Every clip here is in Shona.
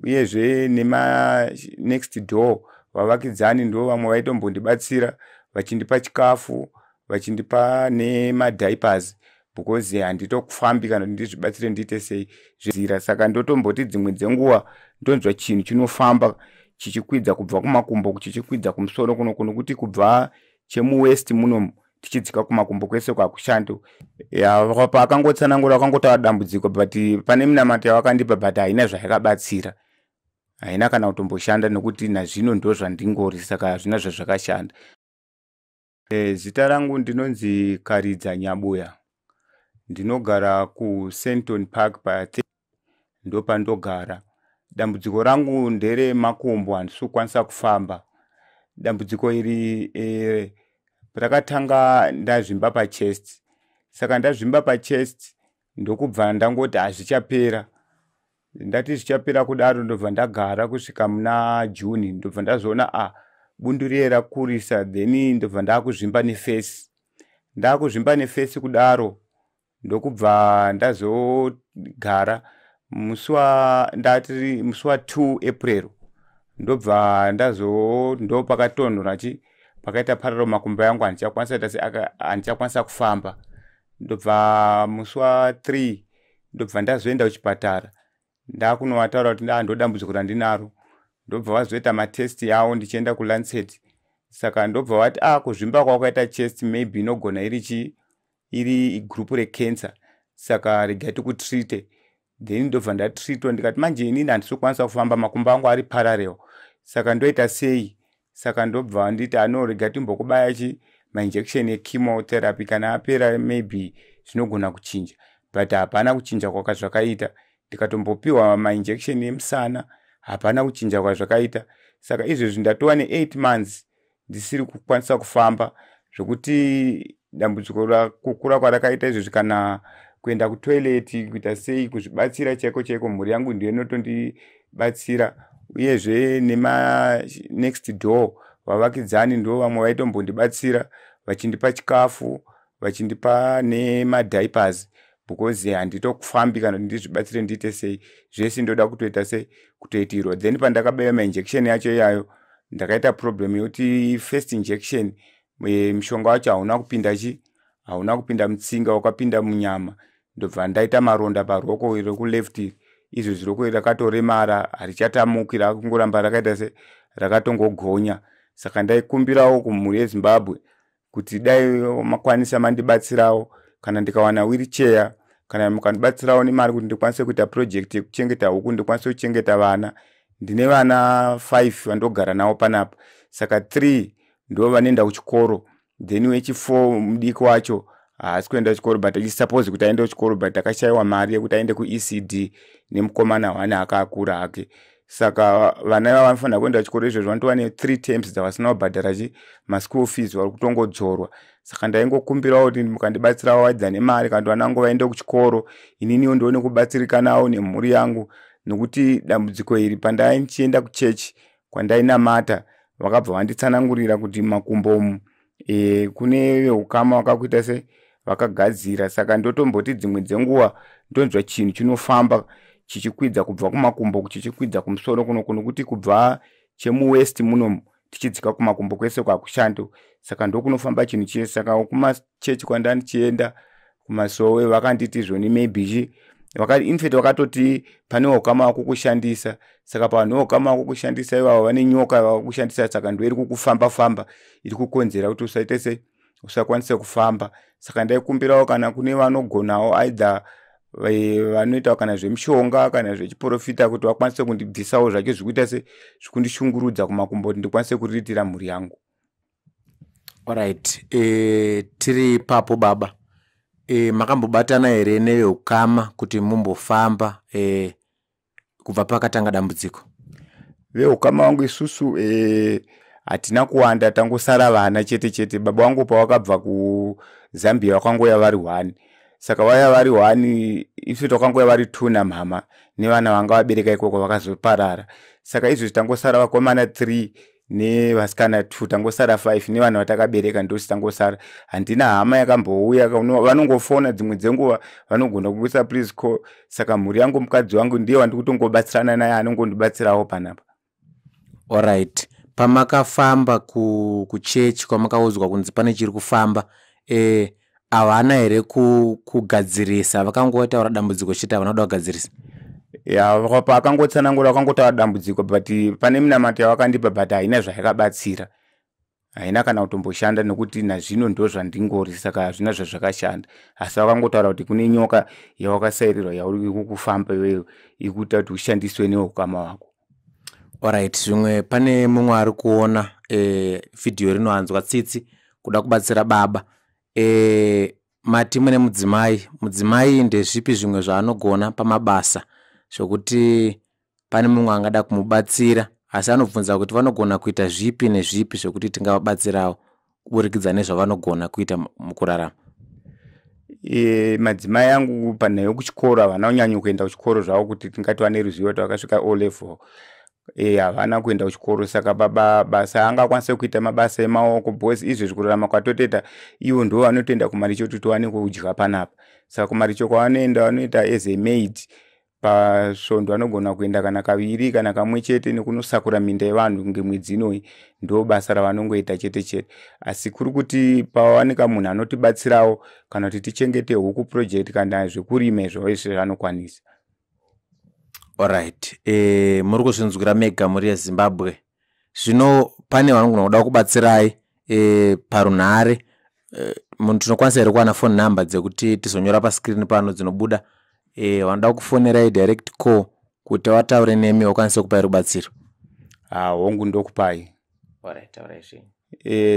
uyezve nema next door vavakidzani ndo vamwe vaitombondibatsira vachindipa chikafu, vachindipa nemadiapers because handitokufambi kana ndizvibatsire ndiite sei zvezira. Saka ndotomboti dzimwe dzenguva ndonzwa chinhu chinofamba chichikwidza kubva kumakumbo chichikwidza kumusoro kuno kuti kubva chemuwest muno tichidzika kumakumbo kwese kwakushando. Paakangotsanangura akangotava dambudziko but pane minamato yavakandipa but haina zvayakabatsira, haina kana kutomboshanda nekuti nazvino ndo zvandingori, saka hazvina zvazvakashanda. Zita rangu ndinonzi Karidza Nyabuya, ndinogara kuSenton Park ndo pandogara. Dambudziko rangu ndere makumbo, handisi kukwanisa kufamba. Dambudziko iri rakatanga ndazvimba pachest, saka ndazvimba pachest ndokubva ndangoti hazvichapera. Ndati zvichapera kudaro ndobva ndagara kusvika muna June, ndobva ndazoona bundu riye rakurisa, then ndobva ndakuzvimba nefesi. Ndakuzvimba nefesi kudaro ndokubva ndazogara musi wa 2 April ndobva ndo pakatonhora pakaita pararo makumbo yangu handichakwanisa kufamba. Ndobva musi wa 3 ndobva ndazoenda kuchipatara ndakunovataura kuti ndodambudziko randinaro. Ndobva vazoita matesti yavo ndichienda kuLancet, saka ndobva vati kuzvimba kwakaita chest maybe inogona iri group recancer, saka regai tikutreate. Then ndobva ndatreatwa ndikati manje inini handisi kukwanisa kufamba, makumbo angu ari parallel, saka ndoita sei? Saka ndobva nditi regai timbokubaya mainjection echemotherapy, kana apera maybe zvinogona kuchinja, but hapana kuchinja kwakazvakaita. Ndikatombopiwa mainjection emusana, hapana kuchinja kwazvakaita. Saka izvezvi ndatova ne8 months ndisiri kukwanisa kufamba, zvokuti dambudziko kukura kwarakaita izvezvi kana kuenda kutoilet kuita sei kuzvibatsira chaiko mhuri yangu ndiyo inotondibatsira. Uyezve nema next door vavakidzani ndo vamwe vaitombondibatsira vachindipa chikafu, vachindipa nemadiapers because handitokufambi kana ndizvibatsire ndiite sei zvese ndoda kutoita sei kutoitirwa. Then pandakabaya mainjection yacho iyayo ndakaita problem yoti first injection mushonga wacho hauna kupinda mutsinga, wakapinda munyama. Ndobva ndaita maronda paruoko rekuleft, izvo zviroko rakatoremara harichatamuki, rakungoramba rakaita rakatongogonya. Saka ndaikumbirawo kumhuri yeZimbabwe kuti dai makwanisa mandibatsirawo, kana ndikawana wheelchair, kana mukandibatsirawo nemari kuti ndikwanise kuita project yekuchengeta huku, ndikwanise kuchengeta vana. Ndine vana 5 vandogara navo panapa, saka 3 ndo vanoenda kuchikoro, then wechi4 mudiki wacho haasi kuenda kuchikoro but achisuppose kuti aende kuchikoro but akashaiwa mari yekuti aende kuECD nemukomana wane akakura hake. Saka vana ivava vanofanira kuenda kuchikoro izvozvo vanotova ne3 terms dzavasina kubhadhara maschool fees vari kutongodzorwa. Saka ndaingokumbirawo kuti mukandibatsirawo waidza nemari kana vana vangu vaende kuchikoro, ininiwo ndione kubatsirikanawo nemhuri yangu, nokuti dambudziko iri pandai ndichienda kuchechi kwandainamata vakabva vanditsanangurira kuti makumbo kune veukama vakakuita se vakagadzira. Saka ndotomboti dzimwe dzenguva ndonzwa chinhu chinofamba chichikwidza kubva kumakumbo chichikwidza kumusoro kuno kuti kubva chemuwest muno tichidzika kumakumbo kwese kwakushando. Saka ndokunofamba chinhu chese. Saka kumachechi kwandandichienda kumasowe vakanditi zvoni maybe infact vakatoti pane ukama wakukushandisa. Saka pane ukama wakukushandisa ivavo vane nyoka vakushandisa, saka ndo iri kukufamba famba iri kukonzera kuti usaite se usakwanise kufamba. Saka ndaikumbirawo kana kune vanogonawo aidha vanoita kana zvemushonga kana zvechiprofita kuti vakwanise kundibvisawo zvake zvikuita se zvikundishungurudza kumakumbo kuti ndikwanise kuriritira mhuri yangu. Alright, tiri papo baba, makambobatana here neveukama kuti mumbofamba kubva pakatanga dambudziko? Veukama wangu isusu hatina kuwanda, tangosara vana chete. Baba wangu pawakabva kuZambia wakangoya vari 1, saka vaya vari 1 isu takangoya vari 2 namama nevana vanga vabereka ikoko vakazoparara. Saka izvo tangosara vakomana 3 nevasikana 2 tangosara 5 nevanhu vatakabereka ndosi tangosara. Handina hama yakambouya vanongofona dzimwe dzenguva vanogona kuisa please call. Saka mhuri yangu mukadzi wangu ndiye wandikutongobatsirana naye anongondibatsirawo panapa. Alright, pamakafamba kuchechi kwamakaudzwa kunzi pane chiri kufamba, havana here kugadzirisa? Vakangotaura dambudziko chete, havana kuda kugadzirisa? Ya pakangotsanangura vakangotaura dambudziko but pane minamato yavakandipa but haina zvayakabatsira, haina kana kutomboshanda nekuti nazvino ndo zvandingori, saka hazvina zvazvakashanda. Asi vakangotaura kuti kune nyoka yawakasairirwa yauri kufamba iwewe ikuita kuti ushandiswe neukama wako. Alright, zvimwe pane mumwe ari kuona video rinowanzwa tsitsi kuda kubatsira baba. Mati mune mudzimai ndezvipi zvimwe zvaanogona pamabasa zvokuti pane mumwe angada kumubatsira, asi anobvunza kuti vanogona kuita zvipi nezvipi zvokuti tingavabatsirawo kuburikidza nezvavanogona kuita mukurarama? Madzimai angu panhau kuchikoro havana kunyanya kuenda kuchikoro zvavo kuti tingati vane ruzivo kuti vakasvika O level. Havana kuenda kuchikoro, saka basa angakwanisa kuita mabasa emaoko because izvezvi kurarama kwatotoita ivo ndo vanotoenda kumaricho kuti tiwane kudya panapa. Saka kumaricho kwavanoenda vanoita as a maid. Pasvondo vanogona kuenda kana kaviri kana kamwe chete nekunosakura minda yevanhu ngemwedzi inoyi, ndo basa ravanongoita chete chete. Asi kuri kuti pawanika munhu anotibatsirawo kana kuti tichengete huku project kana zvekurima izvo zvanokwanisa. Alright, muri kuzvinzwira mega muri yeZimbabwe. Zvino pane vanogona kuda kubatsirai parunhare. Munhu tinokwanisa here kuwana phone number dzekuti tizonyora pascreen pano dzinobuda. Vanoda kufonerai direct call kuti vataure nemi vakwanise kupai rubatsiro. Hongu ndokupai. Alright.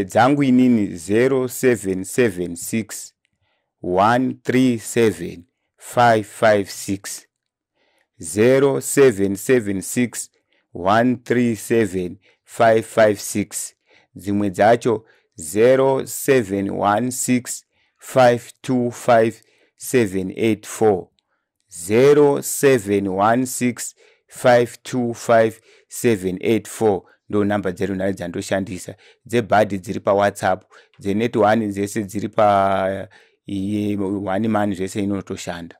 Dzangu inini 0776 137 556 0776 137 556. Dzimwe dzacho 0716 525 784 0716 525 784 ndo namba dzedu nhari dzandoshandisa. Dzebhadhi dziri paWhatsApp, dzenetwork dzese dziri pa one man zvese inotoshanda.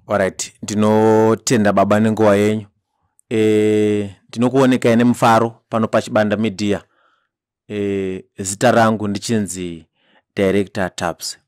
Alright, ndinotenda baba nenguva yenyu. Ndinokuoneka nemufaro pano paChibanda Media. Zita rangu ndichinzi Director Taps.